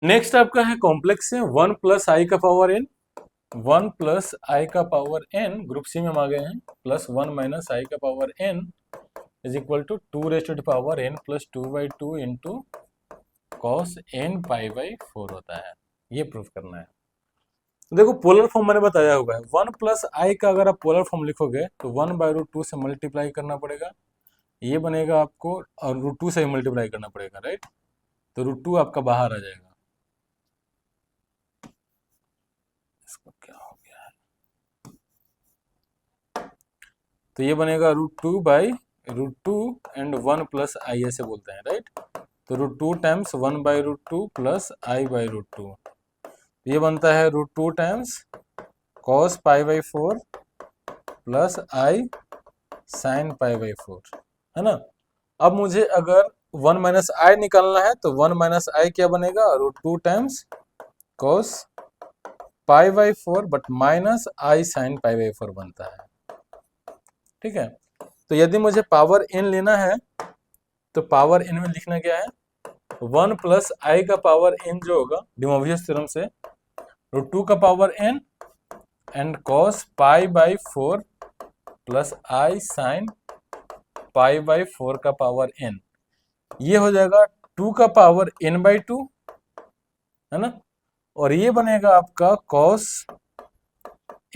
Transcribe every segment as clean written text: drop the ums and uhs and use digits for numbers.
Next आपका है complex है 1 प्लस आई का पावर एन, 1 प्लस आई का पावर एन ग्रुप सी में हम आ गए हैं, प्लस 1 माइनस आई का power n is equal to 2 raise to the power n plus 2/2 into cos n pi by 4 होता है। ये प्रूफ करना है। तो देखो पोलर फॉर्म मैंने बताया हुआ है, 1 प्लस आई का अगर आप पोलर फॉर्म लिखोगे तो 1/√2 से मल्टीप्लाई करना पड़ेगा, ये बनेगा आपको, और √2 से मल्टीप्लाई करना पड़ेगा, राइट। तो √2 आपका बाहर आ जाएगा। इसको क्या हो गया है, तो ये बनेगा √2 एंड 1 प्लस आई ऐसे बोलते हैं, राइट। तो √2 टाइम्स 1/√2 प्लस i/√2, ये बनता है √2 times cos π/4 plus i sin π/4, है ना। अब मुझे अगर 1 माइनस आई निकालना है तो 1 माइनस आई क्या बनेगा, √2 times cos π/4 but minus i sin π/4 बनता है, ठीक है। तो यदि मुझे पावर n लेना है तो पावर n में लिखना क्या है, 1 प्लस आई का पावर n जो होगा डिमोवियस थ्योरम से √2 का power n and cos π/4 plus i sin π/4 का पावर n, ये हो जाएगा 2 का पावर n/2, है ना। और ये बनेगा आपका cos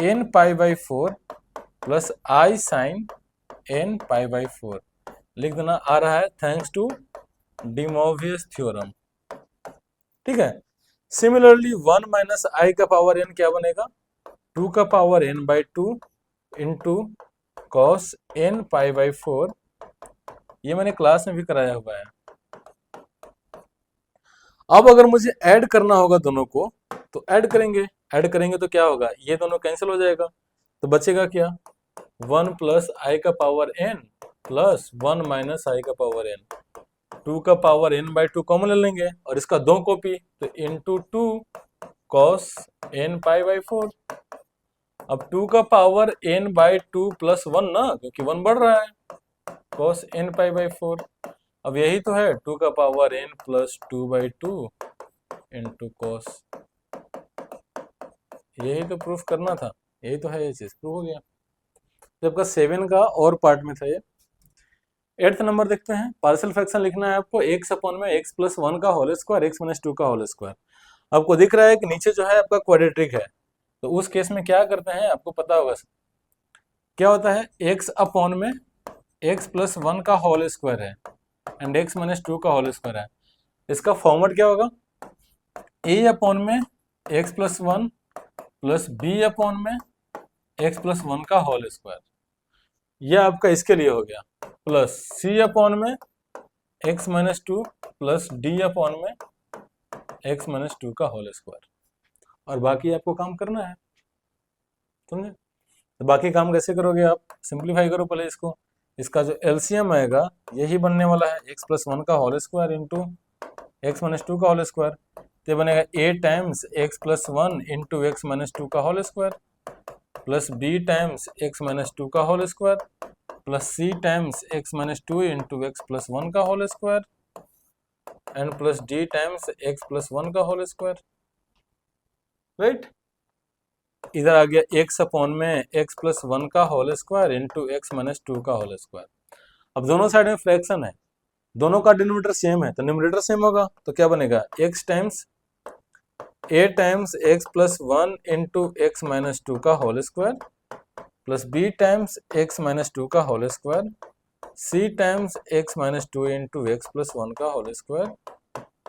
n π/4 plus i sin n π/4, लिख देना, आ रहा है थैंक्स टू डिमोवियस थ्योरम, ठीक है। सिमिलरली 1 माइनस आई का पावर n क्या बनेगा, 2 का power n/2 into cos n π/4, ये मैंने क्लास में भी कराया हुआ है। अब अगर मुझे ऐड करना होगा दोनों को तो ऐड करेंगे तो क्या होगा, ये दोनों कैंसिल हो जाएगा, तो बचेगा क्या, 1 प्लस आई का power n plus 1 minus i का पावर n, 2 का पावर n/2 कॉमन ले लेंगे और इसका 2 कॉपी, तो इंटू 2 कॉस n π/4। अब 2 का पावर n/2 प्लस 1 ना, क्योंकि 1 बढ़ रहा है, कॉस n π/4। अब यही तो है 2 का power n plus 2/2 into cos, यही तो प्रूफ करना था, यही तो है, ये चीज प्रूफ हो गया। तो आपका 7 का और पार्ट में था ये। 8th नंबर देखते हैं, पार्शियल फ्रैक्शन लिखना है आपको x अपॉन में x प्लस 1 का होल स्क्वायर x माइनस 2 का होल स्क्वायर। आपको दिख रहा है कि नीचे जो है आपका क्वाड्रेटिक है, तो उस केस में क्या करते हैं आपको पता होगा, क्या होता है, x अपॉन में x प्लस 1 का होल स्क्वायर है एंड x माइनस 2 का होल स्क्वायर है। इसका फॉर्मेट क्या होगा, a अपॉन में x plus 1 plus b upon में x प्लस 1 का होल स्क्वायर, यह आपका इसके लिए हो गया, प्लस c अपॉन में x minus 2 plus d upon में x माइनस 2 का होल स्क्वायर, और बाकी आपको काम करना है, समझे। तो बाकी काम कैसे करोगे आप, सिंप्लीफाई करो पहले इसको, इसका जो एलसीएम आएगा यही बनने वाला है, x प्लस 1 का whole square into x minus 2 का होल स्क्वायर, तो बनेगा a times x plus 1 into x minus 2 का whole square plus b times x minus 2 का whole square plus c times x minus 2 into x plus 1 का whole square and plus d times x plus 1 का whole square, right. इधर आ गया x upon में x plus 1 का whole square into x minus 2 का whole square. अब दोनों साइड में फ्रैक्शन है, दोनों का डिनोमिनेटर सेम है तो न्यूमरेटर सेम होगा, तो क्या बनेगा, x times a times x plus 1 into x minus 2 का whole square plus b times x minus 2 का whole square, c times x minus 2 into x plus 1 का whole square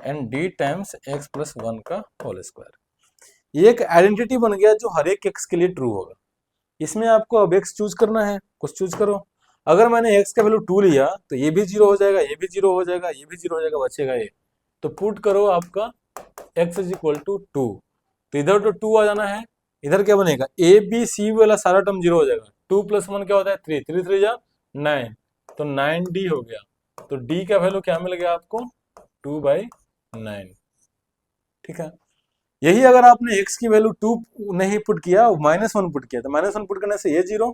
and d times x plus 1 का whole square. ये एक identity बन गया जो हर एक x के लिए ट्रू होगा। इसमें आपको अब x चूज करना है, कुछ चूज करो। अगर मैंने x का वैल्यू 2 लिया तो ये भी 0 हो जाएगा, ये भी 0 हो जाएगा, ये भी 0 हो जाएगा, बचेगा ये, तो पुट करो आपका x इज इक्वल टू 2, तो इधर तो 2 आ जाना है, इधर क्या बनेगा, a b c वाला सारा टर्म 0 हो जाएगा, 2 प्लस 1 क्या होता है 3, 3 3 जा 9, तो 9d हो गया, तो d का वैल्यू क्या मिल गया आपको 2/9, ठीक है। यही अगर आपने x की वैल्यू 2 नहीं पुट किया, -1 पुट किया, तो -1 पुट करने से ये 0,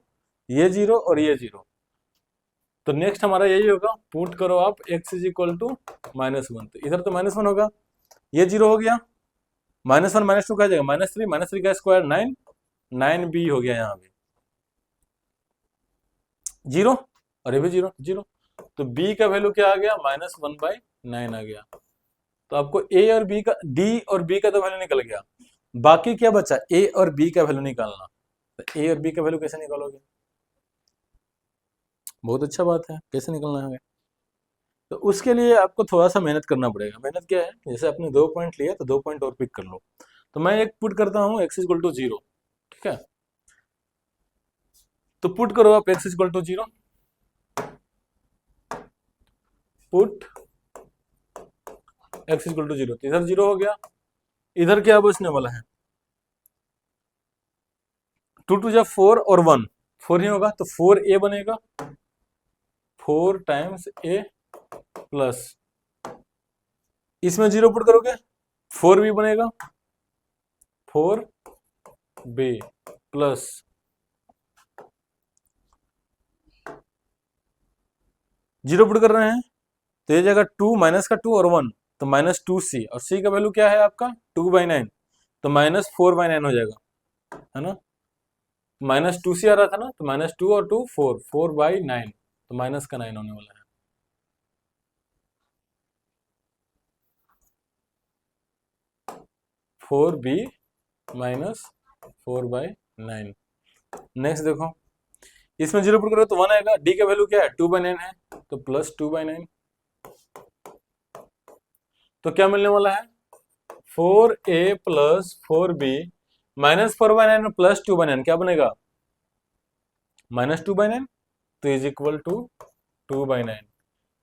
ये 0 और ये 0, तो नेक्स्ट हमारा यही होगा, पुट करो आप x इज इक्वल टू -1, तो इधर तो -1 होगा, ये 0 हो गया, -1 -2 क्या जाएगा, -3 का स्क्वायर 9, 9b हो गया यहाँ पे 0, और ये भी 0 0, तो b का वैल्यू क्या आ गया, -1/9 आ गया। तो आपको a और b का, d और b का तो वैल्यू निकल गया, बाकी क्या बचा, a और b का वैल्यू निकालना। तो a और b का वैल्यू कैसे निकालोगे, बहुत अच्छा बात है, कैसे निकलना है। तो उसके लिए आपको थोड़ा सा मेहनत करना पड़ेगा। मेहनत क्या है, जैसे आपने 2 पॉइंट लिया तो 2 पॉइंट और पिक कर लो। तो मैं एक पुट करता हूँ x इक्वल टू 0, ठीक है, तो पुट करो आप x equal to 0, put x equal to 0, तो इधर 0 हो गया, इधर क्या बचने वाला है, 2 2 जा 4 और 1 4 ही होगा, तो 4a बनेगा, 4 टाइम्स a प्लस, इसमें 0 पुट करोगे 4b बनेगा, 4b प्लस, जीरो पुट कर रहे हैं तो ये जाएगा 2 माइनस का 2 और 1, तो -2c, और c का वैल्यू क्या है आपका 2/9, तो -4/9 हो जाएगा, है ना, -2c आ रहा था ना, तो -2 और 2 4, 4/9, तो माइनस का 9 होने वाला है। Four B -4/9। नेक्स्ट देखो, इसमें 0 पुट करो तो 1 आएगा, d का वैल्यू क्या है 2/9 है, तो +2/9, तो क्या मिलने वाला है 4a प्लस 4b -4/9 प्लस 2/9 क्या बनेगा -2/9, तो इज इक्वल टू 2/9,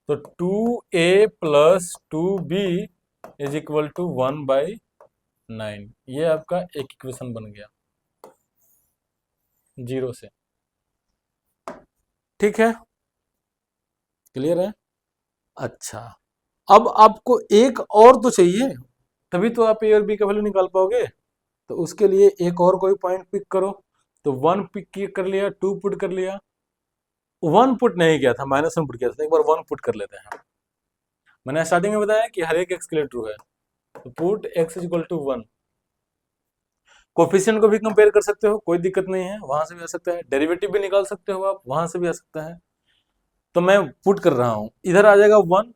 तो 2a plus 2b is equal to 1/9, ये आपका एक इक्वेशन बन गया 0 से। ठीक है, क्लियर है। अच्छा, अब आपको एक और तो चाहिए, तभी तो आप ए और बी का वैल्यू निकाल पाओगे, तो उसके लिए एक और कोई पॉइंट पिक करो। तो 1 पिक कर लिया, 2 पुट कर लिया, 1 पुट नहीं किया था, -1 पुट किया था, एक बार 1 पुट कर लेते हैं। मैंने स्टार्टिंग में बताया कि हर एक एक्स के लिए ट्रू है, तो put x equal to 1, coefficient को भी कंपेयर कर सकते हो, कोई दिक्कत नहीं है, वहां से भी आ सकता है, डेरिवेटिव भी निकाल सकते हो आप, वहां से भी आ सकता है। तो मैं पुट कर रहा हूं, इधर आ जाएगा 1,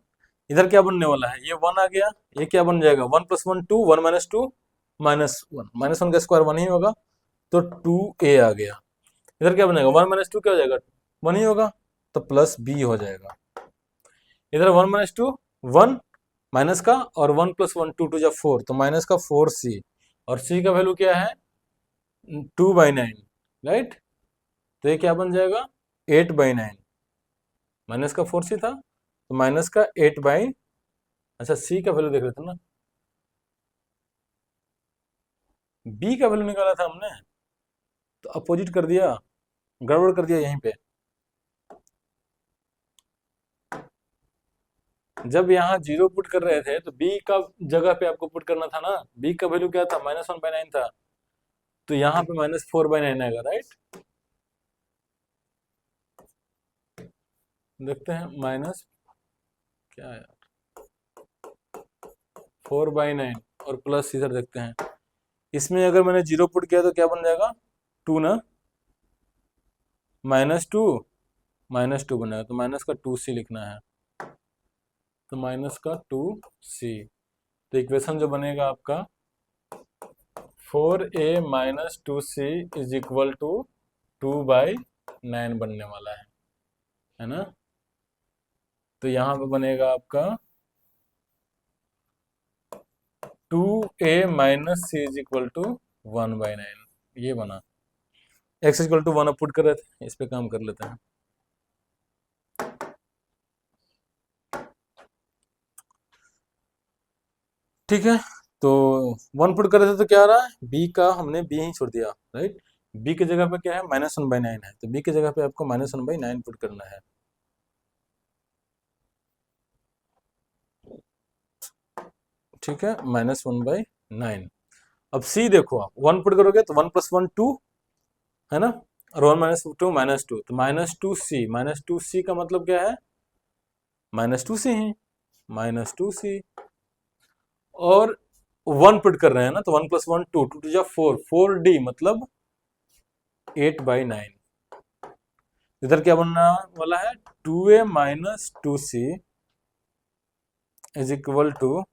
इधर क्या बनने वाला है, ये 1 आ गया, ये क्या बन जाएगा 1 + 1 2, 1 - 2 -1, -1 का स्क्वायर 1 ही होगा, तो 2a आ गया। इधर क्या बनेगा 1 - 2 क्या हो जाएगा 1 ही होगा, तो +b हो जाएगा। इधर 1 - 2 1 माइनस का, और 1 + 1 2 2 जा 4, तो माइनस का 4c, और c का वैल्यू क्या है 2/9, राइट, तो ये क्या बन जाएगा 8/9, माइनस का 4c था, तो माइनस का 8/, अच्छा c का वैल्यू देख रहे थे ना, b का वैल्यू निकाला था हमने, तो अपोजिट कर दिया, गड़बड़ कर दिया यहीं पे। जब यहाँ 0 पुट कर रहे थे तो b का जगह पे आपको पुट करना था ना, b का वैल्यू क्या था -1/9 था, तो यहाँ पे -4/9 आएगा, राइट। देखते हैं माइनस क्या है 4/9 और प्लस इधर देखते हैं, इसमें अगर मैंने 0 पुट किया तो क्या बन जाएगा 2 ना, -2 बनेगा, तो माइनस का 2c लिखना है, तो माइनस का 2c, तो इक्वेशन जो बनेगा आपका 4a - 2c is equal to 2/9 बनने वाला है ना। तो यहाँ पे बनेगा आपका 2a - c is equal to 1/9, ये बना। x इक्वल टू 1 पुट कर रहे थे, इस पे काम कर लेते हैं। ठीक है, तो 1 पुट कर रहे थे तो क्या आ रहा है, b का हमने b ही छोड़ दिया, राइट, b की जगह पे क्या है -1/9 है, तो b की जगह पे आपको -1/9 पुट करना है। ठीक है, -1/9। अब c देखो, आप 1 पुट करोगे तो 1 + 1 2 है ना, और 1 - 2 -2, तो -2c का मतलब क्या है -2c ही, -2c, और 1 पुट कर रहे हैं ना, तो 1 + 1 2, 2 टू जा 4, 4D मतलब 8/9। इधर क्या बनने वाला है, 2A - 2C is equal to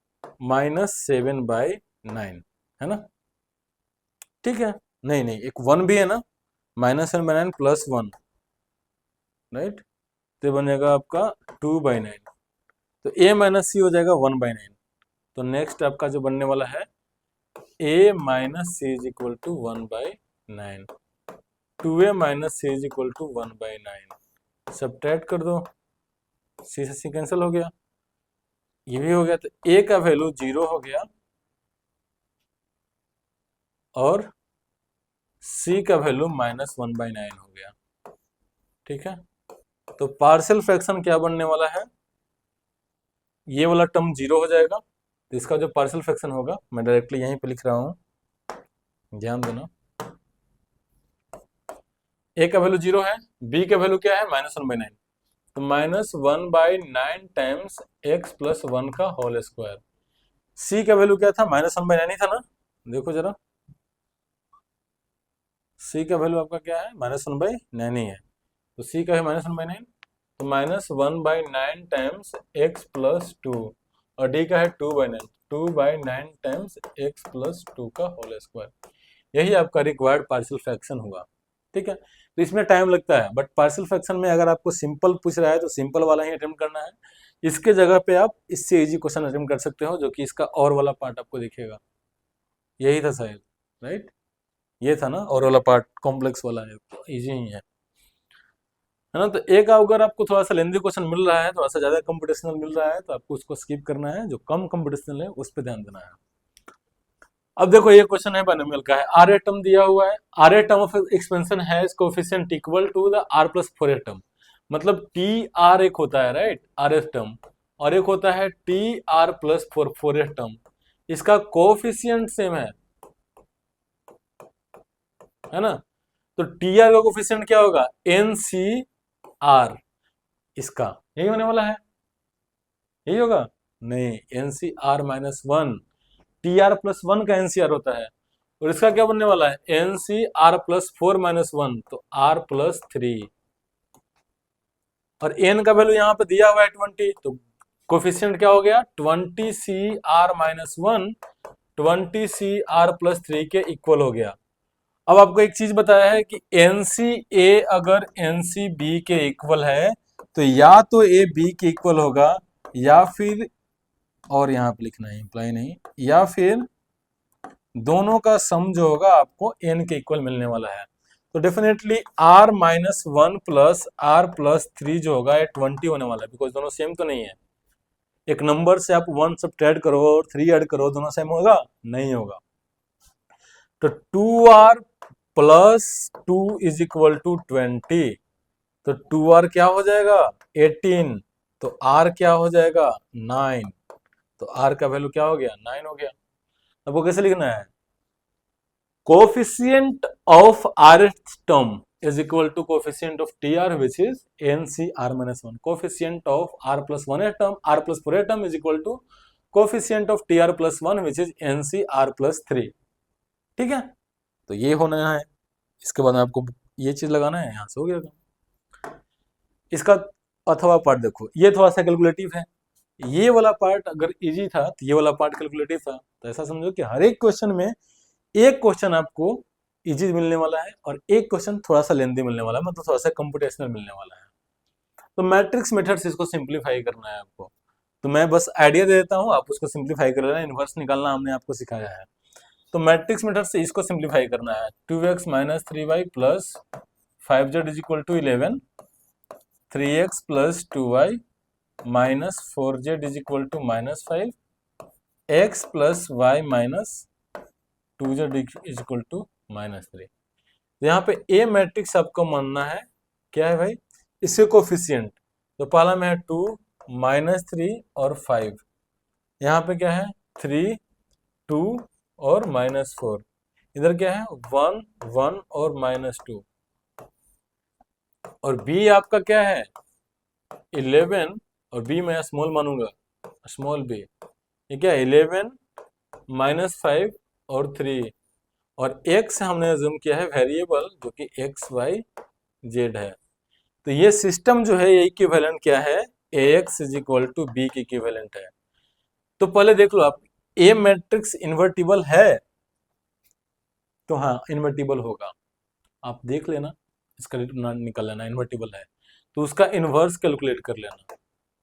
-7/9, है ना। ठीक है, नहीं नहीं, एक 1 भी है ना, -7/9 + 1, राइट। तो ये बनेगा आपका 2/9, तो A - C हो जाएगा 1/9। तो नेक्स्ट आपका जो बनने वाला है A - C is equal to 1/9, 2A - C is equal to 1/9। Subtract कर दो, C से C कैंसिल हो गया, ये भी हो गया, तो A का वैल्यू 0 हो गया और C का वैल्यू -1/9 हो गया। ठीक है, तो पार्शियल फ्रैक्शन क्या बनने वाला है, ये वाला टर्म 0 हो जाएगा, तो इसका जो पार्शियल फ्रैक्शन होगा मैं डायरेक्टली यहीं पे लिख रहा हूं, ध्यान देना। A का वैल्यू 0 है, B का वैल्यू क्या है -1/9, तो -1/9 टाइम्स x + 1 का होल स्क्वायर। C का वैल्यू क्या था, -1/9 ही था ना, देखो जरा, C का वैल्यू आपका क्या है, -1/9 ही है, तो C का है -1/9, तो -1/9 टाइम्स x + 2, और D का है 2/9, 2/9 टाइम्स x + 2 का होल स्क्वायर। यही आपका रिक्वायर्ड पार्शियल फ्रैक्शन हुआ। ठीक है, तो इसमें टाइम लगता है, बट पार्शियल फ्रैक्शन में अगर आपको सिंपल पूछ रहा है तो सिंपल वाला ही अटेम्प्ट करना है। इसके जगह पे आप इससे इजी क्वेश्चन अटेम्प्ट कर सकते हो, जो कि इसका और वाला पार्ट आपको दिखेगा। यही था शायद, राइट, ये था ना, और वाला पार्ट कॉम्प्लेक्स वाला है, इजी ही है ना। तो एक अगर आपको थोड़ा सा लेंदी क्वेश्चन मिल रहा है, थोड़ा सा ज्यादा कंप्यूटेशनल मिल रहा है, तो आपको उसको स्किप करना है, जो कम कंप्यूटेशनल है उस पर ध्यान देना है। अब देखो ये क्वेश्चन है बाइनोमियल का है, आर ए टर्म दिया हुआ है, r a term of expansion has coefficient equal to the r plus 4 term, मतलब टी आर एक होता है, राइट, आर एस टर्म, और एक होता है टी आर प्लस 4 टर्म, इसका कोएफिशिएंट सेम है ना। तो टी आर का कोएफिशिएंट क्या होगा, एन सी आर, इसका यही होने वाला है, यही होगा, नहीं, n c r -1, t r + 1 का एनसीआर होता है, और इसका क्या बनने वाला है, एन सी आर + 4 - 1, तो आर + 3, और एन का वैल्यू यहाँ पे दिया हुआ है 20, तो कोफिशिएंट क्या हो गया, 20CR - 1 20CR + 3 के इक्वल हो गया। अब आपको एक चीज बताया है कि NCA अगर NCB के इक्वल है, तो या तो ए बी के इक्वल होगा, या फिर, और यहाँ पे लिखना है इम्प्लाई नहीं, या फिर दोनों का सम जो होगा आपको n के इक्वल मिलने वाला है। तो डेफिनेटली r - 1 + r + 3 जो होगा ये 20 होने वाला है, बिकॉज दोनों सेम तो नहीं है। एक नंबर से आप 1 सब्ट्रैक्ट करो और 3 ऐड करो, दोनों सेम होगा, नहीं होगा। तो 2r + 2 इज इक्वल टू 20, तो 2r क्या हो जाएगा 18, तो r क्या हो जाएगा 9, तो r का वैल्यू क्या हो गया 9 हो गया। अब वो कैसे लिखना है, coefficient of rth term is equal to coefficient of tr, which is ncr - 1. Coefficient of r + 1 term, r + 4 term is equal to coefficient of tr + 1, which is ncr + 3। ठीक है, तो ये होना है, इसके बाद आपको ये चीज लगाना है, यहां से हो गया। इसका अथवा पार्ट देखो, ये थोड़ा सा कैलकुलेटिव है, ये वाला पार्ट अगर इजी था तो ये वाला पार्ट कैलकुलेटिव था। तो ऐसा समझो कि हर एक क्वेश्चन में एक क्वेश्चन आपको इजी मिलने वाला है और एक क्वेश्चन थोड़ा सा लेंदी मिलने वाला है, मतलब थोड़ा सा कंप्यूटेशनल मिलने वाला है। तो मैट्रिक्स मेथड से इसको सिंप्लीफाई करना है आपको, तो मैं बस आइडिया दे देता हूँ, आप उसको सिंप्लीफाई कर लेना, इनवर्स निकालना हमने आपको सिखाया है। तो मैट्रिक्स मेथड से इसको सिंप्लीफाई करना है, 2x - 3y + 5z = 11, 3x + 2y - 4z = -5, x + y - 2z = -3। यहाँ पे ए मैट्रिक्स आपको मानना है, क्या है भाई, इसके कोफिशिएंट, तो पहला में है 2 -3 और 5, यहाँ पे क्या है 3 2 और -4, इधर क्या है 1 1 और -2, और बी आपका क्या है 11, और बी मैं स्मॉल मानूंगा, स्मॉल बी, ये क्या है 11 -5 और 3, और x हमने अज्यूम किया है वेरिएबल जो कि x y z है। तो ये सिस्टम जो है ये इक्विवेलेंट क्या है, ax is equal to b की इक्विवेलेंट है। तो पहले देख लो आप, ए मैट्रिक्स इन्वर्टिबल है, तो हाँ इन्वर्टिबल होगा, आप देख लेना, इसका निकल लेना इन्वर्टिबल है, तो उसका इनवर्स कैलकुलेट कर लेना,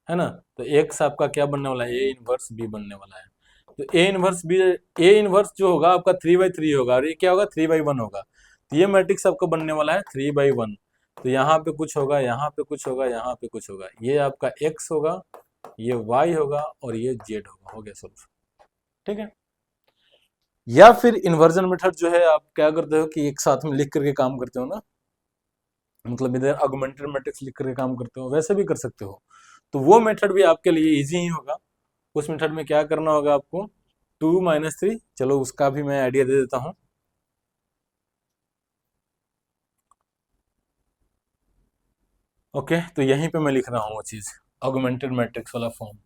है ना। तो एक्स आपका क्या बनने वाला है, ए इनवर्स बी बनने वाला है। तो a inverse b, a inverse जो होगा आपका 3/3 होगा, और ये क्या होगा 3/1 होगा। तो ये मैट्रिक्स आपका बनने वाला है 3/1। तो यहाँ पे कुछ होगा, यहाँ पे कुछ होगा, यहाँ पे कुछ होगा, ये आपका एक्स होगा, ये वाई होगा, और ये जेड होगा। हो गया सॉल्व, ठीक है। या फिर इन्वर्जन मेथड जो है, आप क्या करते हो कि एक साथ में लिख करके काम करते हो ना, मतलब इधर ऑगमेंटेड मैट्रिक्स लिख करके काम करते हो, वैसे भी कर सकते हो। तो वो मेथड भी आपके लिए इजी ही होगा। उस मेथड में क्या करना होगा आपको, 2 - 3, चलो उसका भी मैं आइडिया दे देता हूँ। ओके, तो यहीं पे मैं लिख रहा हूँ वो चीज, ऑगमेंटेड मैट्रिक्स वाला फॉर्म।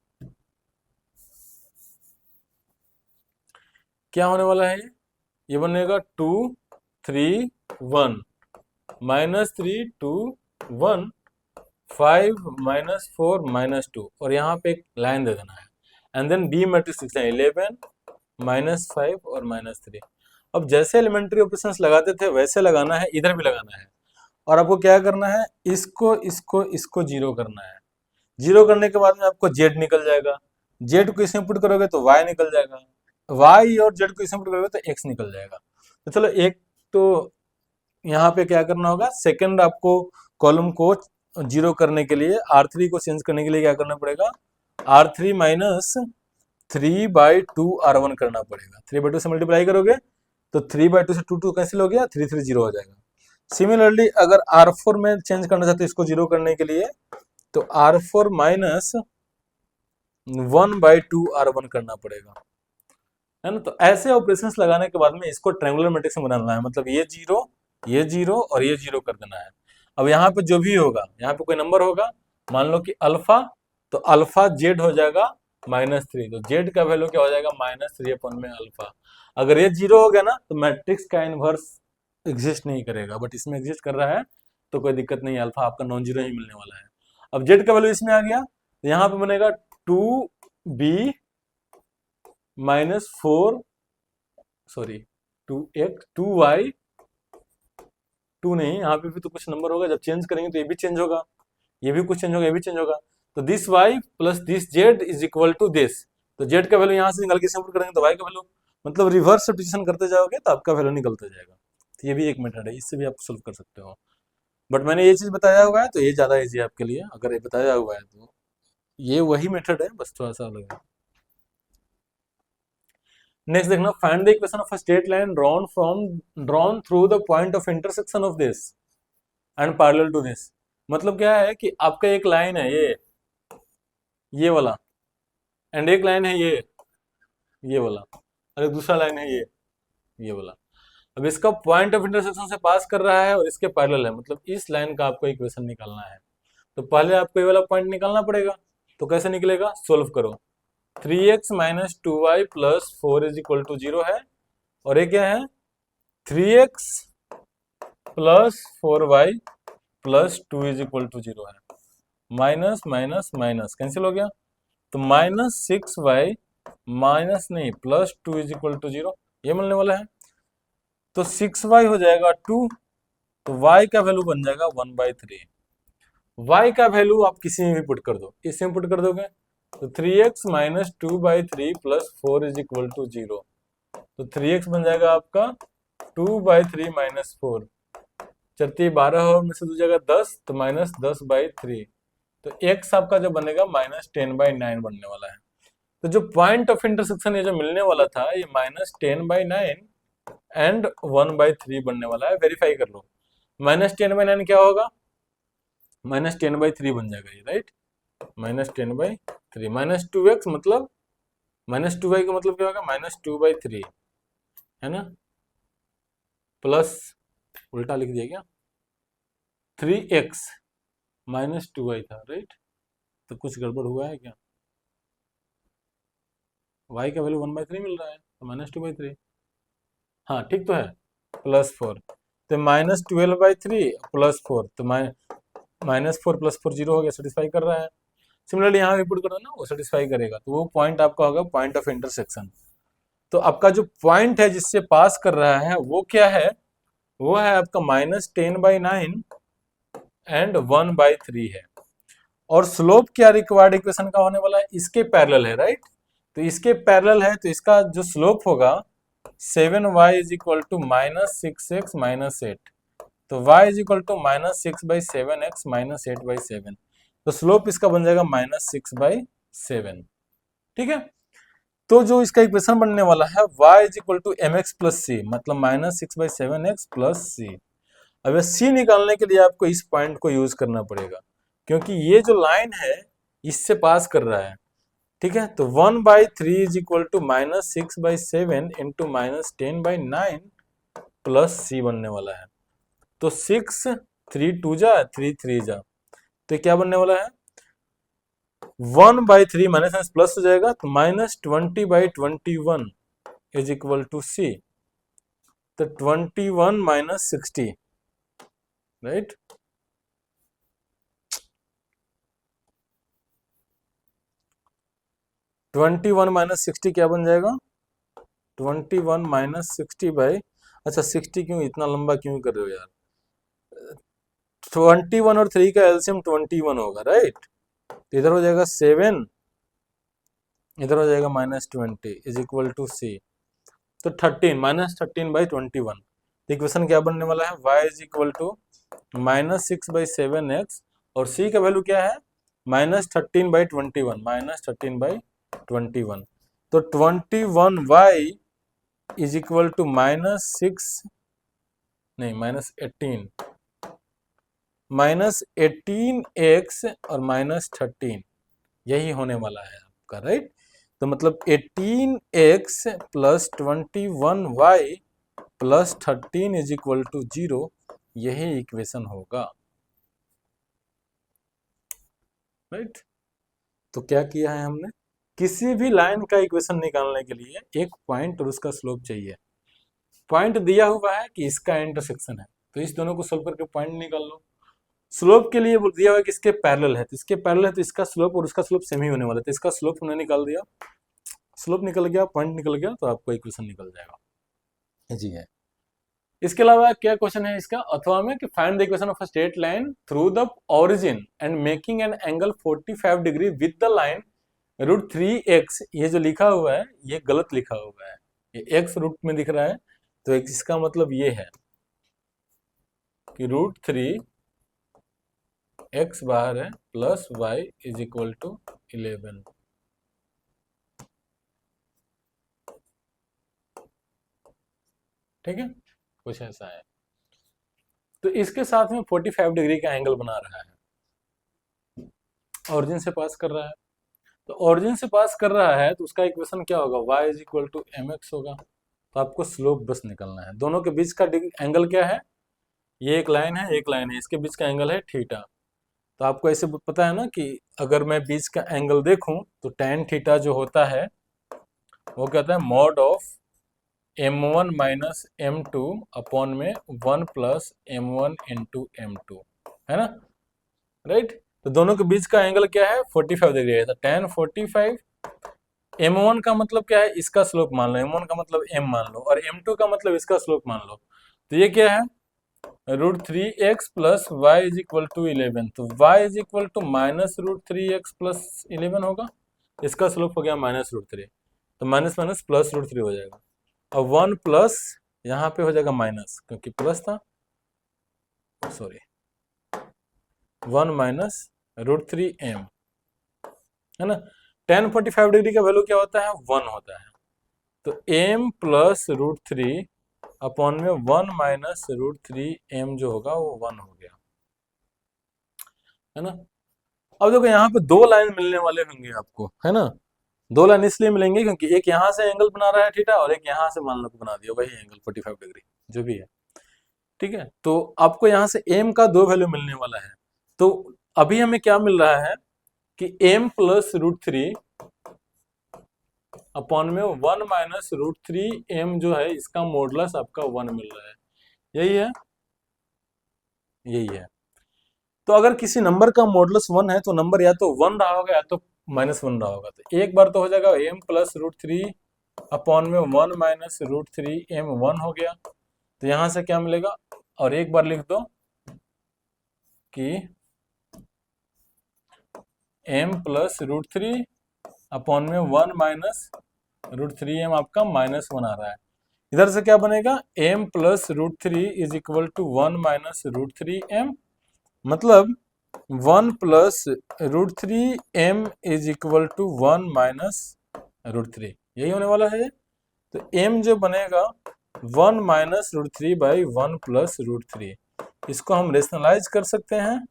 क्या होने वाला है, ये बनेगा 2 3 1 -3 2 1 5 -4 -2, और यहाँ पे एक लाइन दे देना है, एंड देन बी मैट्रिक्स लिखना है 11 -5 और -3। अब जैसे एलिमेंट्री ऑपरेशंस लगाते थे वैसे लगाना है, इधर भी लगाना है। और आपको क्या करना है, इसको इसको इसको जीरो करना है। जीरो करने के बाद में आपको जेड निकल जाएगा, जेड को इसमें पुट करोगे तो वाई निकल जाएगा, वाई और जेड को इसमें पुट करोगे तो एक्स निकल जाएगा। तो चलो एक, तो यहाँ पे क्या करना होगा, सेकंड आपको कॉलम को जीरो करने के लिए, R3 को चेंज करने के लिए क्या करना पड़ेगा, R3 -3/2 R1 करना पड़ेगा। 3/2 से मल्टीप्लाई करोगे तो 3/2 से 2 2 कैंसिल हो गया, 3 3 0 हो जाएगा। सिमिलरली अगर R4 में चेंज करना चाहते हो इसको जीरो करने के लिए, तो R4 -1/2 R1 करना पड़ेगा, है ना। तो ऐसे ऑपरेशंस लगाने के बाद में इसको ट्रायंगुलर मैट्रिक्स में बनाना है, मतलब ये जीरो और ये जीरो कर देना है। अब यहाँ पे जो भी होगा, यहाँ पे कोई नंबर होगा, मान लो कि अल्फा, तो अल्फा जेड हो जाएगा -3, तो जेड का वैल्यू क्या हो जाएगा, -3/अल्फा। अगर ये जीरो हो गया ना, तो मैट्रिक्स का इनवर्स एग्जिस्ट नहीं करेगा, बट इसमें एग्जिस्ट कर रहा है, तो कोई दिक्कत नहीं है, अल्फा आपका नॉन जीरो ही मिलने वाला है। अब जेड का वैल्यू इसमें आ गया, तो यहाँ पे बनेगा 2b -4, सॉरी 2y, 2 नहीं, यहाँ पे भी तो कुछ नंबर होगा, जब चेंज करेंगे तो ये भी चेंज होगा, ये भी कुछ चेंज होगा, ये भी चेंज होगा। तो this y plus this z is equal to this, तो z का वैल्यू यहाँ से निकाल के सिंपल करेंगे तो y का वैल्यू, मतलब रिवर्स सब्स्टिट्यूशन करते जाओगे तो आपका वैल्यू निकलता जाएगा। तो ये भी एक मेथड है, इससे भी आप सोल्व कर सकते हो। बट मैंने ये चीज बताया हुआ है तो ये ज्यादा इजी है आपके लिए, अगर ये बताया हुआ है तो ये वही मेथड है, बस थोड़ा सा अलग है। नेक्स्ट देखना, find the equation of a straight line drawn through the point of intersection of this and parallel to this. मतलब क्या है कि आपका एक लाइन है ये वाला, एंड एक लाइन है ये वाला, और एक दूसरा लाइन है ये वाला। अब इसका पॉइंट ऑफ इंटरसेक्शन से पास कर रहा है और इसके पैरेलल है, मतलब इस लाइन का आपको इक्वेशन निकालना है। तो पहले आपको ये वाला पॉइंट निकालना पड़ेगा, तो कैसे निकलेगा, सोल्व करो। 3x - 2y + 4 is equal to 0 है, और ये क्या है 3x + 4y + 2 is equal to 0 है, माइनस माइनस माइनस कैंसिल हो गया, तो -6y माइनस नहीं +2 इज इक्वल टू 0, ये मिलने वाला है। तो 6y हो जाएगा 2, तो y का वैल्यू बन जाएगा 1/3। y का वैल्यू आप किसी में भी पुट कर दो, इसमें पुट कर दोगे तो 3x - 2/3 + 4 इज इक्वल टू 0, तो 3x बन जाएगा आपका 2/3 - 4, 12 में से 2 जगह 10, तो -10/3, तो x आपका जो बनेगा -10/9 बनने वाला है। तो जो पॉइंट ऑफ इंटरसेक्शन ये जो मिलने वाला था, ये -10/9 एंड 1/3 बनने वाला है। वेरीफाई कर लो, -10/9 क्या होगा, -10/3 बन जाएगा ये, राइट। -10/3 -2x, मतलब -2y का मतलब क्या होगा, -2/3, है ना, प्लस उल्टा लिख दिया क्या, 3x -2y था, राइट। तो कुछ गड़बड़ हुआ है क्या, y का वैल्यू 1/3 मिल रहा है, तो -2/3। हाँ ठीक तो है, +4, तो -12/3 +4, तो -4 +4 0 हो गया, सेटिस्फाई कर रहा है। सिमिलरली यहाँ भी पुट करो ना, वो सेटिस्फाई करेगा, तो वो पॉइंट आपका होगा पॉइंट ऑफ इंटरसेक्शन। तो आपका जो पॉइंट है जिससे पास कर रहा है वो क्या है, वो है आपका -10/9 एंड 1/3 है। और स्लोप क्या रिक्वायर्ड इक्वेशन का होने वाला है, इसके पैरेलल है, राइट। तो इसके पैरेलल है, तो इसका जो स्लोप होगा 7y is equal to -6x -8, तो y is equal to -6/7x -8/7, तो स्लोप इसका बन जाएगा -6/7। ठीक है, तो जो इसका इक्वेशन बनने वाला है y is equal to mx plus C, मतलब -6/7x प्लस सी। अब c निकालने के लिए आपको इस पॉइंट को यूज करना पड़ेगा, क्योंकि ये जो लाइन है इससे पास कर रहा है। ठीक है, तो 1/3 is equal to -6/7 into -10/9 plus C बनने वाला है। तो 6 3 2 जा 3 3 जा, तो क्या बनने वाला है 1/3 माइनस प्लस हो जाएगा, तो -20/21 इज इक्वल टू सी, तो 21 - 60, राइट। ट्वेंटी वन -60 क्या बन जाएगा 21 - 60 बाई, अच्छा 60 क्यों इतना लंबा क्यों कर रहे हो यार, 21 और 3 का एलसीएम 21 होगा, राइट। तो इधर हो जाएगा 7, इधर हो जाएगा -20 इज इक्वल टू सी, तो 13 -13/21। तो इक्वेशन क्या बनने वाला है y is equal to -6/7x, और c का वैल्यू क्या है -13/21, -13/21, तो 21y इज इक्वल टू -6 नहीं -18, -18x और -13, यही होने वाला है आपका, राइट। तो मतलब 18x plus 21y plus 13 is equal to 0, यही इक्वेशन होगा, राइट। तो क्या किया है हमने, किसी भी लाइन का इक्वेशन निकालने के लिए एक पॉइंट और उसका स्लोप चाहिए। पॉइंट दिया हुआ है कि इसका इंटरसेक्शन है, तो इस दोनों को सोल्व करके पॉइंट निकाल लो। स्लोप के लिए दिया हुआ है कि इसके पैरेलल है, तो इसके पैरेलल है तो इसका स्लोप और उसका स्लोप सेम ही होने वाला है, तो इसका स्लोप हमने निकाल दिया, स्लोप निकल गया, पॉइंट निकल गया, तो आपको इक्वेशन निकल जाएगा, जी है। इसके अलावा क्या क्वेश्चन है इसका अथवा में कि find the equation of a straight line through the origin and making an angle 45 degree with the line √3x। ये जो लिखा हुआ है ये गलत लिखा हुआ है, ये x रूट में दिख रहा है, तो इसका मतलब ये है कि √3x बाहर है plus y is equal to 11। ठीक है, कुछ ऐसा है। तो इसके साथ में 45 डिग्री का एंगल बना रहा है, ऑरिजिन से पास कर रहा है, तो ऑरिजिन से पास कर रहा है तो उसका इक्वेशन क्या होगा y is equal to mx होगा। तो आपको स्लोप बस निकलना है, दोनों के बीच का एंगल क्या है, ये एक लाइन है एक लाइन है, इसके बीच का एंगल है थीटा। तो आपको ऐसे पता है ना कि अगर मैं बीच का एंगल देखूं तो tan थीटा जो होता है वो कहता है mod of m1 minus m2 upon में 1 प्लस m1 इंटू m2, है ना, राइट। तो दोनों के बीच का एंगल क्या है 45 डिग्री है, तो tan 45। m1 का मतलब क्या है, इसका स्लोप मान लो, m1 का मतलब m मान लो, और m2 का मतलब इसका स्लोप मान लो। तो ये क्या है √3x plus y is equal to 11, तो y is equal to -√3x plus 11 होगा, इसका स्लोप हो गया -√3, तो माइनस माइनस प्लस √3 हो जाएगा, और 1 प्लस यहाँ पे हो जाएगा माइनस क्योंकि प्लस था, सॉरी 1 माइनस √3m, है ना। tan 45 डिग्री का वैल्यू क्या होता है 1 होता है, तो m प्लस √3 अपॉन में 1 माइनस √3m जो होगा वो 1 हो गया, है ना। अब देखो यहाँ पे दो लाइन मिलने वाले होंगे आपको, है ना। दो लाइन इसलिए मिलेंगे क्योंकि एक यहाँ से एंगल बना रहा है थीटा और एक यहाँ से मान लो बना दिया वही एंगल 45 डिग्री जो भी है, ठीक है। तो आपको यहाँ से m का दो वैल्यू मिलने वाला है, तो अभी हमें क्या मिल रहा है कि m प्लस √3 अपॉन में 1 माइनस रूट थ्री एम जो है इसका मॉडुलस आपका 1 मिल रहा है। यही है, यही है। तो अगर किसी नंबर का मॉडुलस 1 है तो नंबर या तो 1 रहा होगा या तो -1 रहा होगा। तो एक बार तो हो जाएगा m plus root three upon में 1 माइनस रूट थ्री एम 1 हो गया। तो यहां से क्या मिलेगा, और एक बार लिख दो कि m plus root three upon में 1 माइनस रूट थ्री एम आपका -1 आ रहा है। इधर से क्या बनेगा, m plus root three is equal to 1 minus root three m, मतलब 1 plus root three m is equal to 1 minus root three, यही होने वाला है। तो एम जो बनेगा 1 minus root three by 1 plus root three, इसको हम रेशनलाइज कर सकते हैं।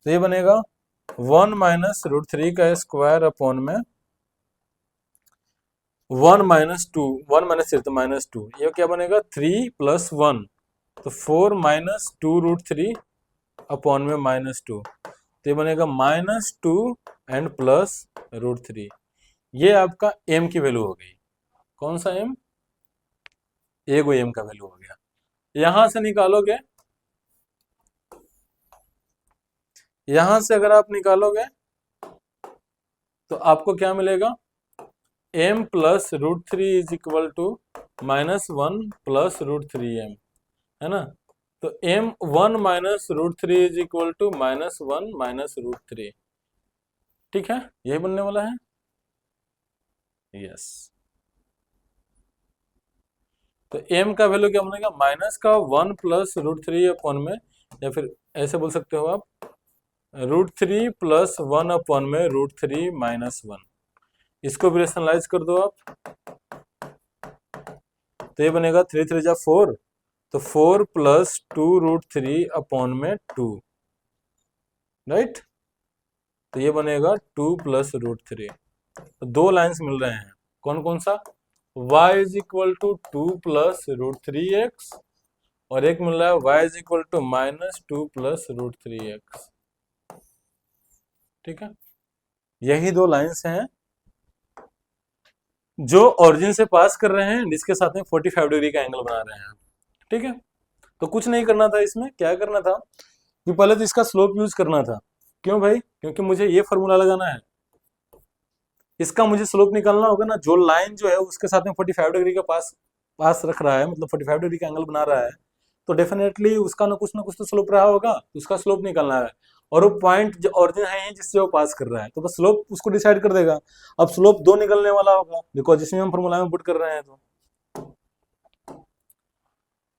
तो ये बनेगा 1 माइनस रूट थ्री का स्क्वायर अपॉन में 1 माइनस टू, 1 माइनस थ्री तो -2, ये क्या बनेगा 3 प्लस 1, तो 4 minus two root three upon में -2, तो ये बनेगा -2 एंड प्लस रूट थ्री। ये आपका m की वैल्यू हो गई। कौन सा m, एगो m का वैल्यू हो गया। यहां से निकालोगे, यहां से अगर आप निकालोगे तो आपको क्या मिलेगा, m plus root three is equal to -1 plus root three m, है ना। तो m 1 minus root three is equal to -1 minus root three, ठीक है, यही बनने वाला है। यस, तो m का वैल्यू क्या बनेगा, माइनस का 1 प्लस रूट थ्री अपॉन में, या फिर ऐसे बोल सकते हो आप रूट थ्री प्लस 1 अपॉन में रूट थ्री माइनस 1, इसको भी रेशनलाइज कर दो आप। तो ये बनेगा 3 3 जा 4, तो 4 plus two root three upon में 2, राइट। तो ये बनेगा 2 प्लस रूट थ्री। तो दो लाइंस मिल रहे हैं, कौन कौन सा, y is equal to 2 plus root three x, और एक मिल रहा है y is equal to -2 plus root three x, ठीक है। यही दो लाइंस हैं जो ओरिजिन से पास कर रहे हैं, जिसके साथ में 45 डिग्री का एंगल बना रहे हैं, ठीक है। तो कुछ नहीं करना था, इसमें क्या करना था कि पहले तो इसका स्लोप यूज करना था। क्यों भाई, क्योंकि मुझे ये फॉर्मूला लगाना है, इसका मुझे स्लोप निकालना होगा ना। जो लाइन जो है उसके साथ में 45 डिग्री का पास पास रख रहा है, मतलब 45 डिग्री का एंगल बना रहा है, तो डेफिनेटली उसका ना कुछ तो स्लोप रहा होगा, तो उसका स्लोप निकालना है। और वो पॉइंट जो ओरिजिन है जिससे वो पास कर रहा है, तो बस स्लोप उसको डिसाइड कर देगा। अब स्लोप 2 निकलने वाला होगा, बिकॉज जिसमें हम फॉर्मूला में पुट कर रहे हैं। तो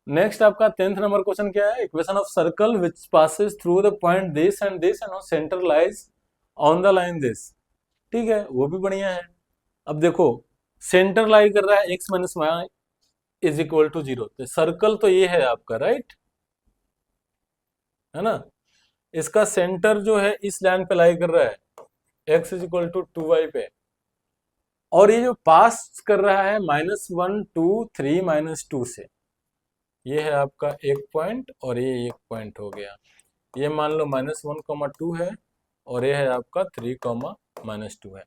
नेक्स्ट आपका 10th नंबर क्वेश्चन क्या है, equation of circle which passes through the point this and centre lies on the line this, ठीक है, वो भी बढ़िया है। अब देखो, सेंटर लाई कर रहा है x minus y is equal to 0, तो सर्कल तो ये है आपका, राइट, है ना। इसका सेंटर जो है इस लाइन पे लाई कर रहा है x is equal to 2y पे, और ये जो पास कर रहा है -1 2 3 -2 से, ये है आपका एक पॉइंट और ये एक पॉइंट हो गया। ये मान लो -1, 2 है, और ये है आपका 3, -2 है,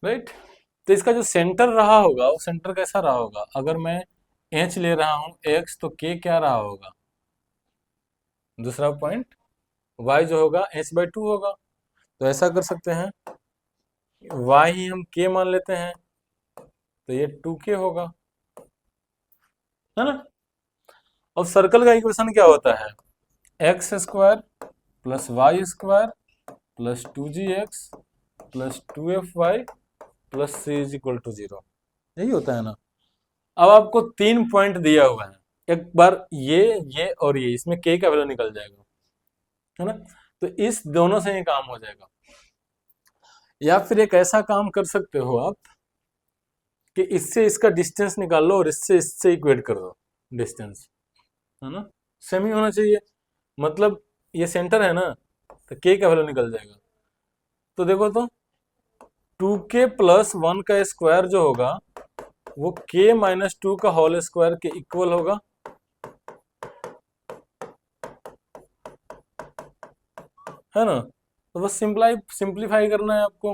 राइट। तो इसका जो सेंटर रहा होगा वो सेंटर कैसा रहा होगा, अगर मैं एच ले रहा हूं एक्स, तो के क्या रहा होगा, दूसरा पॉइंट वाई जो होगा h/2 होगा। तो ऐसा कर सकते हैं, वाई ही हम के मान लेते हैं, तो ये 2k होगा, है ना। अब सर्कल का इक्वेशन क्या होता है, x square plus y square plus 2gx plus 2fy plus c is equal to 0, यही होता है ना। अब आपको 3 पॉइंट दिया हुआ है, एक बार ये और ये, इसमें k का वैल्यू निकल जाएगा, है ना। तो इस दोनों से ही काम हो जाएगा। या फिर एक ऐसा काम कर सकते हो आप कि इससे इसका डिस्टेंस निकाल लो और इससे इससे इक्वेट कर दो डिस्टेंस, है ना, सेम ही होना चाहिए। मतलब ये सेंटर है ना, तो k का वैल्यू निकल जाएगा। तो देखो, तो 2k प्लस 1 का स्क्वायर जो होगा वो k माइनस 2 का होल स्क्वायर के इक्वल होगा, है ना। तो बस सिंप्लीफाई करना है आपको।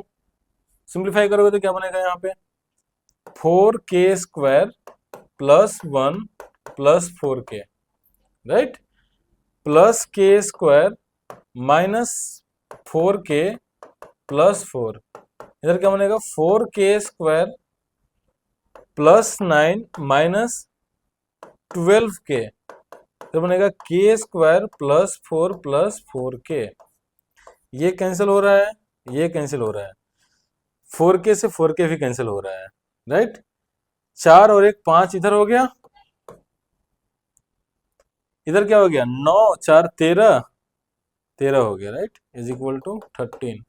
सिंप्लीफाई करोगे तो क्या बनेगा यहाँ पे 4k² plus 1 plus 4k, right, plus k² minus 4k plus 4, इधर क्या बनेगा 4k² प्लस 9 माइनस 12k, तो बनेगा k² प्लस 4 प्लस 4k। ये कैंसिल हो रहा है, ये कैंसिल हो रहा है, 4k से 4k भी कैंसिल हो रहा है, राइट। 4 और 1 5 इधर हो गया, इधर क्या हो गया 9 4 13 13 हो गया, राइट, इज इक्वल टू 13।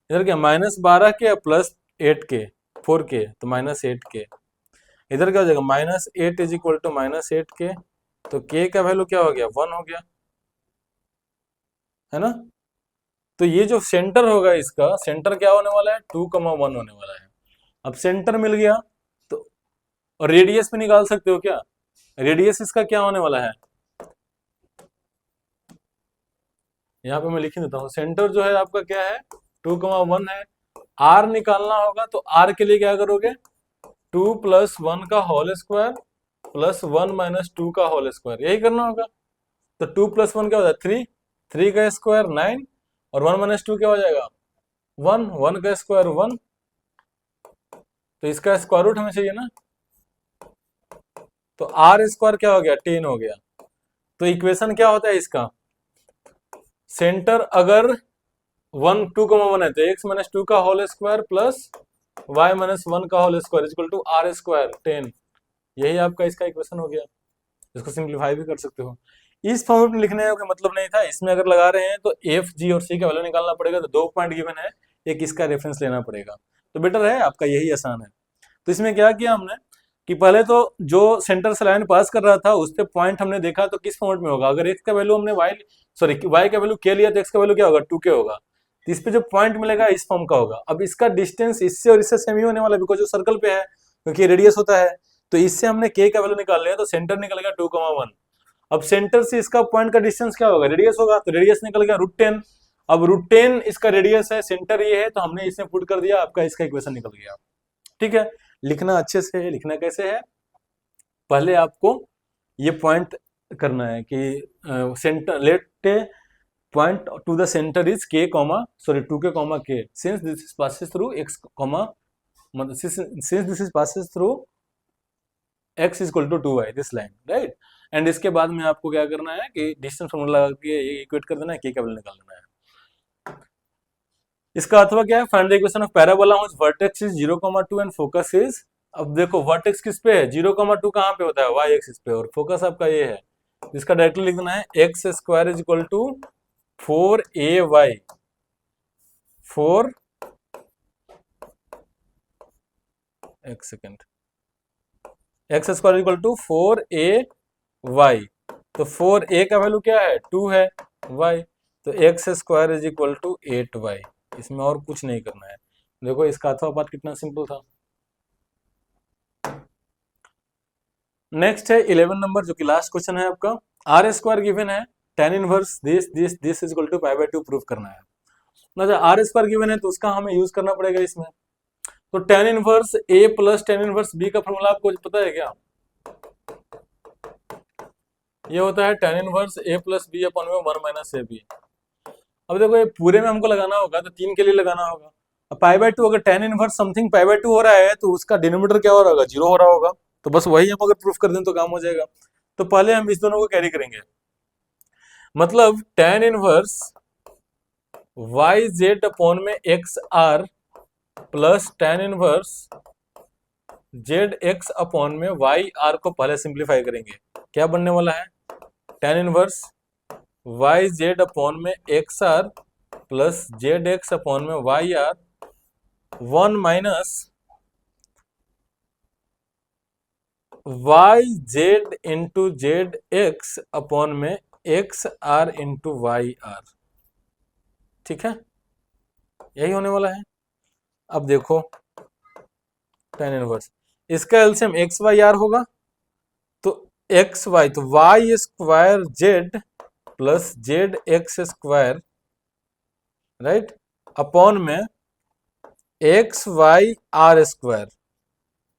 इधर क्या -12k प्लस 8k 4k तो -8k, इधर क्या हो जाएगा -8 इज इक्वल टू -8k, तो k का वैल्यू क्या हो गया 1 हो गया, है ना। तो ये जो सेंटर होगा इसका सेंटर क्या होने वाला है 2,1 होने वाला है। अब सेंटर मिल गया तो, और रेडियस भी निकाल सकते हो क्या, रेडियस इसका क्या होने वाला है, यहाँ पे मैं लिख देता हूँ, सेंटर जो है आपका क्या है 2,1 है। आर निकालना होगा तो आर के लिए क्या करोगे 2 + 1 का होल स्क्वायर प्लस 1 - 2 का होल स्क्वायर, यही करना होगा। तो 2 + 1 क्या होता है 3, 3 का स्क्वायर 9 और 1 - 2 क्या हो जाएगा 1, 1 का स्क्वायर 1, तो इसका स्क्वायर रूट हमें चाहिए ना, तो आर स्क्वायर क्या हो गया 10 हो गया। तो इक्वेशन क्या होता है इसका, सेंटर अगर 1 2,1 है तो x - 2 का होल स्क्वायर प्लस y - 1 का whole square equal to r square 10, यही आपका इसका इक्वेशन हो गया। इसको सिंप्लीफाई भी कर सकते हो। इस फॉर्मेट में लिखने का मतलब नहीं था, इसमें अगर लगा रहे हैं तो एफ जी और सी का वैल्यू निकालना पड़ेगा, तो 2 पॉइंट गिवन है, एक इसका रेफरेंस लेना पड़ेगा, तो बेटर है आपका यही आसान है। तो इसमें क्या किया हमने कि पहले तो जो सेंटर से लाइन पास कर रहा था उस पे पॉइंट हमने देखा तो किस फॉर्मेट में होगा, अगर एक्स का वैल्यू हमने वाई का वैल्यू के लिया तो एक्स का वैल्यू क्या होगा 2k होगा, तो इस पे जो पॉइंट मिलेगा इस फॉर्म का होगा। अब इसका डिस्टेंस इससे और इससे सेम ही होने वाला है, बिकॉज जो सर्कल पे है, क्योंकि रेडियस होता है, तो इससे हमने k का वैल्यू निकाल लिया, तो सेंटर निकल गया 2,1। अब सेंटर से इसका पॉइंट का डिस्टेंस क्या होगा रेडियस होगा, तो रेडियस निकल गया √10। अब √10 इसका रेडियस है, सेंटर ये है, तो हमने इसमें पुट कर दिया, आपका इसका इक्वेशन निकल गया। ठीक है, लिखना अच्छे से है, लिखना कैसे है, पहले आपको ये पॉइंट करना है कि centre let point to the centre is k, 2k, k, since this is passes through x, मतलब since this is passes through x is equal to 2y, this line, right. And इसके बाद में आपको क्या करना है कि डिस्टेंस फॉर्मूला लगा के ये इक्वेट कर देना है, k का वैल्यू निकाल देना है। इसका अथवा क्या है, find the equation of parabola which vertex is 0,2 and focus is, अब देखो वर्टेक्स किस पे है 0,2 कहाँ पे होता है y एक्सिस पे, और फोकस आपका ये है, इसका डायरेक्टली लिख देना है x² is equal to 4ay 4 एक second, x² equal to 4ay, तो 4a का वैल्यू क्या है 2 है y, तो x² is equal to 8y, इसमें और कुछ नहीं करना है। देखो इसका अथवा पार्ट कितना सिंपल था। नेक्स्ट है 11 नंबर, जो कि लास्ट क्वेश्चन है आपका, r² गिवन है, tan inverse this is equal to π/2 proof करना है। मतलब r² गिवन है तो उसका हमें यूज करना पड़ेगा इसमें, तो tan inverse a plus tan inverse b का फॉर्मूला आपको पता है क्या, ये होता है tan inverse a plus b upon में 1 - ab। अब देखो ये पूरे में हमको लगाना होगा तो 3 के लिए लगाना होगा, अब π/2 अगर tan इनवर्स समथिंग π/2 हो रहा है तो उसका डिनोमिनेटर क्या हो रहा होगा 0 हो रहा होगा, तो बस वही हम अगर प्रूफ कर दें तो काम हो जाएगा। तो पहले हम इस दोनों को कैरी करेंगे, मतलब tan इनवर्स yz अपॉन में xr plus tan inverse zx upon में yr को पहले सिंप्लीफाई करेंगे, क्या बनने वाला है tan इनवर्स yz अपॉन में xr प्लस zx अपॉन में yr 1 minus yz into zx upon में xr इंटू yr, ठीक है, यही होने वाला है। अब देखो tan इनवर्स, इसका एलसीएम xy r होगा, तो xy तो y² z plus zx² right upon में एक्स वाई आर स्क्वायर,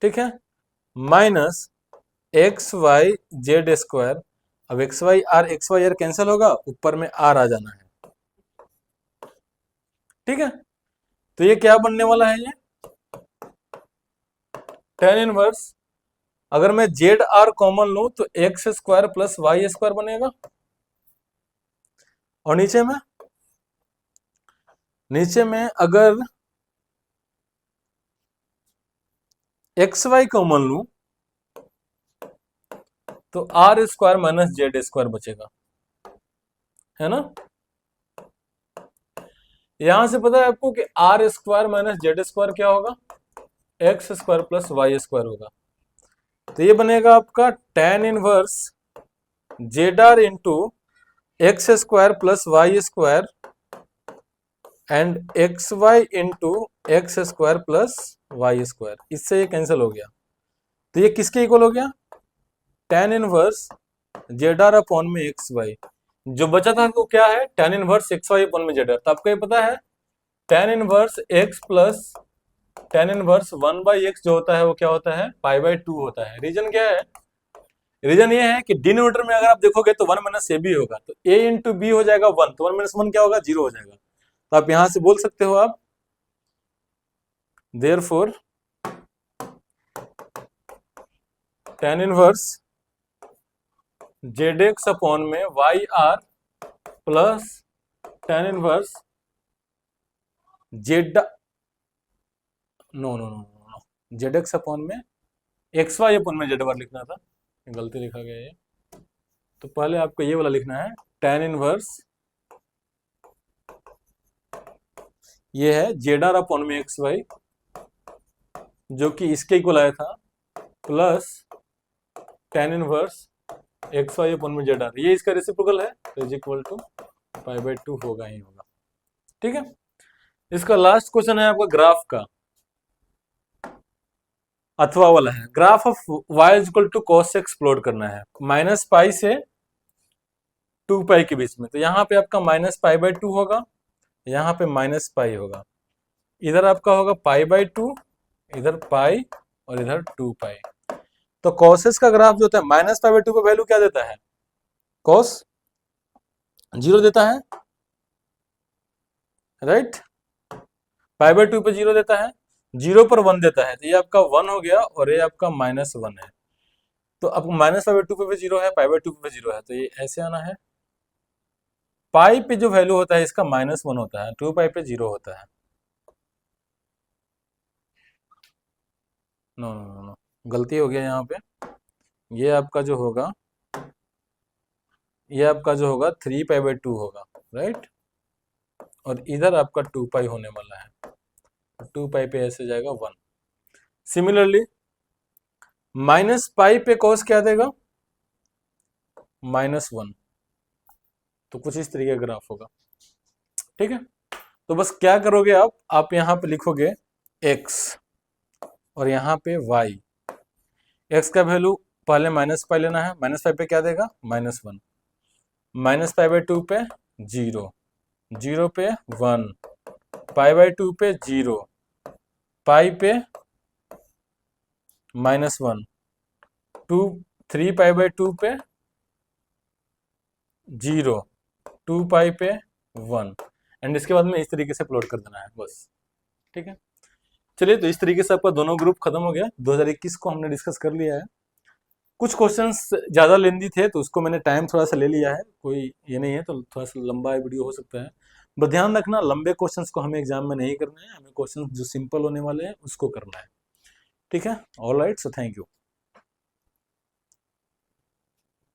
ठीक है, minus x y z square. अब एक्स वाई आर कैंसिल होगा, ऊपर में आर आ जाना है, ठीक है। तो ये क्या बनने वाला है, ये टेन इनवर्स, अगर मैं जेड आर कॉमन लूं तो x square plus y square बनेगा। और नीचे में अगर एक्स वाई कॉमन लूं तो r square minus z square बचेगा, है ना। यहां से पता है आपको कि r square minus z square क्या होगा, x square plus y square होगा। तो ये बनेगा आपका tan inverse z r into x square plus y square and x y into x square plus y square. इससे ये कैंसिल हो गया, तो ये किसके इक्वल हो गया, tan inverse z r upon में एक्स वाई। जो बचा था वो क्या है, tan inverse x Y upon में जेड आर। तो आपको ये पता है tan inverse x plus tan inverse one by x जो होता है वो क्या होता है, पाई बाई टू होता है। रीजन क्या है, रीजन ये है कि डिनोमिनेटर में अगर आप देखोगे तो वन माइनस ए बी होगा, तो ए इंटू बी हो जाएगा वन, तो वन माइनस वन क्या होगा, जीरो हो जाएगा। तो आप यहां से बोल सकते हो आप therefore tan inverse Z X upon में Y R plus tan inverse Z no no no no Z X upon में एक्स वाई अपॉन में जेड आर लिखना था, गलती लिखा गया ये। तो पहले आपको ये वाला लिखना है टेन इनवर्स, ये है जेड आर अपॉन में एक्स वाई जो कि इसके इक्वल आया था, plus tan inverse x Y upon में जेड आर, ये इसका रेसिप्रोकल है, तो is equal to pi by two होगा ही होगा, ठीक है। इसका लास्ट क्वेश्चन है आपका ग्राफ का, अथवा वाला है, graph of y is equal to cos x plot करना है माइनस पाई से 2 पाई के बीच में। तो यहाँ पे आपका माइनस पाई बाई टू होगा, यहाँ पे माइनस पाई होगा, इधर आपका होगा पाई बाई टू, इधर पाई और इधर 2 पाई। तो cos x का ग्राफ जो होता है माइनस पाई बाई टू का वैल्यू क्या देता है, cos जीरो देता है, राइट, पाई बाई टू पे जीरो देता है, जीरो पर वन देता है, तो ये आपका वन हो गया और ये आपका माइनस वन है। तो आपको माइनस पाई बाई टू पे जीरो है, पाई बाई टू पे जीरो है, तो ये ऐसे आना है। पाई पे जो वैल्यू होता है इसका माइनस वन होता है, टू पाई पे जीरो होता है। नो नो नो नो, गलती हो गया यहाँ पे, ये आपका जो होगा, ये आपका जो होगा थ्री पाई बाई टू होगा, राइट, और इधर आपका टू पाई होने वाला है, टू पाई पे ऐसे जाएगा वन। सिमिलरली माइनस पाई पे कॉस क्या देगा, माइनस वन। तो कुछ इस तरीके का ग्राफ होगा, ठीक है। तो बस क्या करोगे आप यहाँ पे लिखोगे x और यहाँ पे y, x का वैल्यू पहले माइनस पाई लेना है, माइनस पाई पे क्या देगा, minus one, minus pi by two पे जीरो, जीरो पे वन, पाई बाई टू पे जीरो, पाई पे minus one, two three pi by two पे जीरो, टू पाई पे वन, एंड इसके बाद में इस तरीके से प्लॉट कर देना है बस, ठीक है। चलिए, तो इस तरीके से आपका दोनों ग्रुप खत्म हो गया, 2021 को हमने डिस्कस कर लिया है। कुछ क्वेश्चंस ज़्यादा लेंदी थे तो उसको मैंने टाइम थोड़ा सा ले लिया है, कोई ये नहीं है, तो थोड़ा सा लंबा वीडियो हो सकता है। बस ध्यान रखना लंबे क्वेश्चंस को हमें एग्जाम में नहीं करना है, हमें क्वेश्चंस जो सिंपल होने वाले हैं उसको करना है, ठीक है। All right, so thank you.